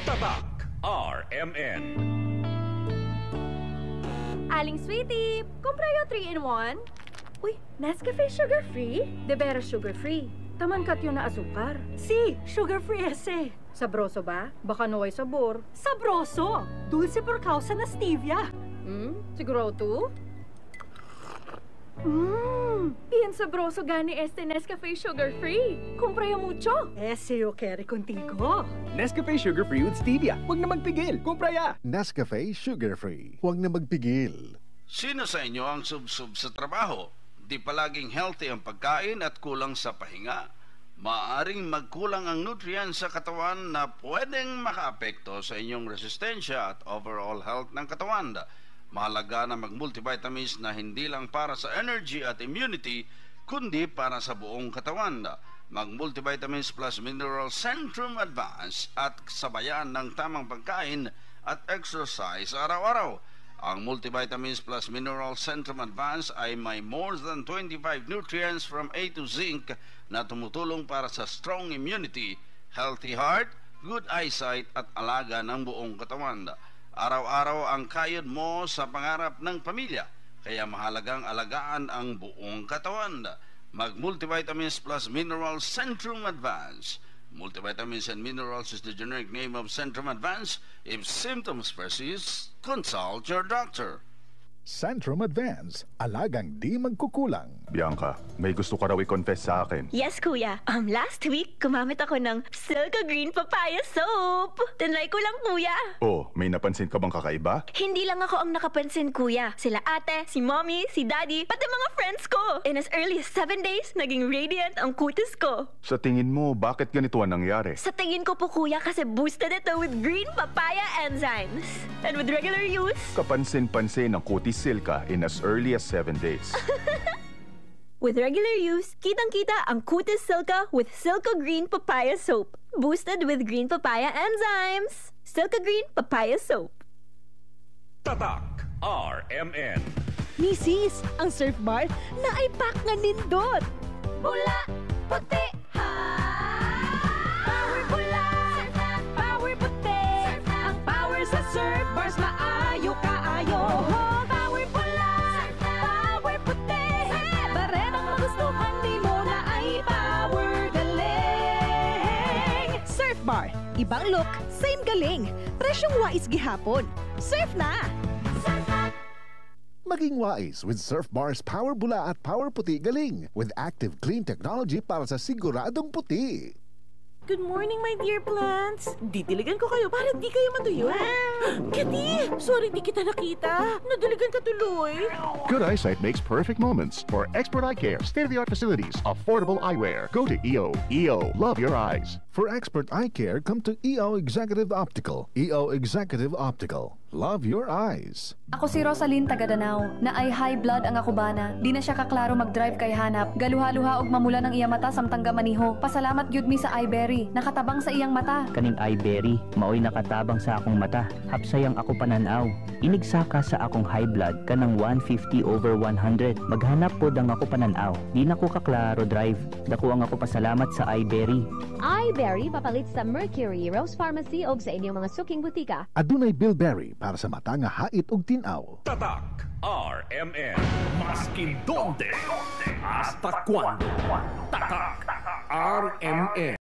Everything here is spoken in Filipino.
Tatak RMN. Aling Sweetie, kumprayo 3-in-1. Uy, Nescafe sugar-free? De veras sugar-free. Taman kat yun na asukar. Si, sugar-free ese. Sabroso ba? Baka naway sabor. Sabroso! Dulce por causa na stevia. Siguro to? Bien sabroso gani este Nescafe sugar-free. Kumprayo mucho. Ese yo quiere contigo. Nescafe Sugar-Free with Stevia. Huwag na magpigil. Kumpraya! Nescafe Sugar-Free. Huwag na magpigil. Sino sa inyo ang sub-sub sa trabaho? Di palaging healthy ang pagkain at kulang sa pahinga. Maaring magkulang ang nutrients sa katawan na pwedeng makaapekto sa inyong resistensya at overall health ng katawan. Mahalaga na mag-multivitamins na hindi lang para sa energy at immunity, kundi para sa buong katawan. Mag-multivitamins plus mineral Centrum Advance at sabayan ng tamang pagkain at exercise araw-araw. Ang multivitamins plus mineral Centrum Advance ay may more than 25 nutrients from A to zinc na tumutulong para sa strong immunity, healthy heart, good eyesight at alaga ng buong katawan. Araw-araw ang kayod mo sa pangarap ng pamilya, kaya mahalagang alagaan ang buong katawan. Mag-multivitamins plus mineral Centrum Advance. Multivitamins and minerals is the generic name of Centrum Advance. If symptoms persist, consult your doctor. Centrum Advance. Alagang di magkukulang. Bianca, may gusto ka raw i-confess sa akin. Yes, kuya. Last week, gumamit ako ng Silka Green Papaya Soap. Tinry ko lang, kuya. Oh, may napansin ka bang kakaiba? Hindi lang ako ang nakapansin, kuya. Sila ate, si mommy, si daddy, pati mga friends ko. In as early as 7 days, naging radiant ang kutis ko. Sa tingin mo, bakit ganito ang nangyari? Sa tingin ko po, kuya, kasi boosted ito with green papaya enzymes. And with regular use, Kapansin-pansin ang kutis Silka in as early as 7 days. with regular use, kitang-kita ang kutis Silka with Silka Green Papaya Soap. Boosted with green papaya enzymes. Silka Green Papaya Soap. Tatak RMN. Misis, ang surf bar na ay pack nga nindot. Bula, puti, ha! Power bula, power puti. Ang power sa surf bars maayo kaayo. Power bula, power puti. Baretang magustuhan di mo na ay power galing. Surf bar, ibang look, same galing. Presyong wais gihapon. Surf na! Maging wise with Surf Bar's Power Bula at Power Puti Galing with active clean technology para sa siguradong puti. Good morning, my dear plants. Didiligan ko kayo para di kayo matuyo. Kati, sorry di kita nakita. Nadiligan ka tuloy. Good eyesight makes perfect moments. For expert eye care, state-of-the-art facilities, affordable eyewear. Go to EO. EO, love your eyes. For expert eye care, come to EO Executive Optical. EO Executive Optical. Love your eyes. Ako si Rosaline Tagadanaw, na ay high blood ang akubana. Di na siya kaklaro mag-drive kay hanap. Galuha-luha og mamula ng iya mata samtang gamaniho. Pasalamat gyud mi sa iBerry, nakatabang sa iyang mata. Kaning iBerry, maoy nakatabang sa akong mata. Hapsayang ako pananaw. Inigsaka sa akong high blood kanang 150/100. Maghanap pod ang ako pananaw. Di na ko kaklaro drive. Dako ang ako pasalamat sa iBerry. iBerry papalit sa Mercury, Rose Pharmacy og sa inyong mga suking butika. Adunay Bilberry para sa mata nga hait og tinaw. Tatak RMN. Maskin donde, hasta cuando. Tatak RMN.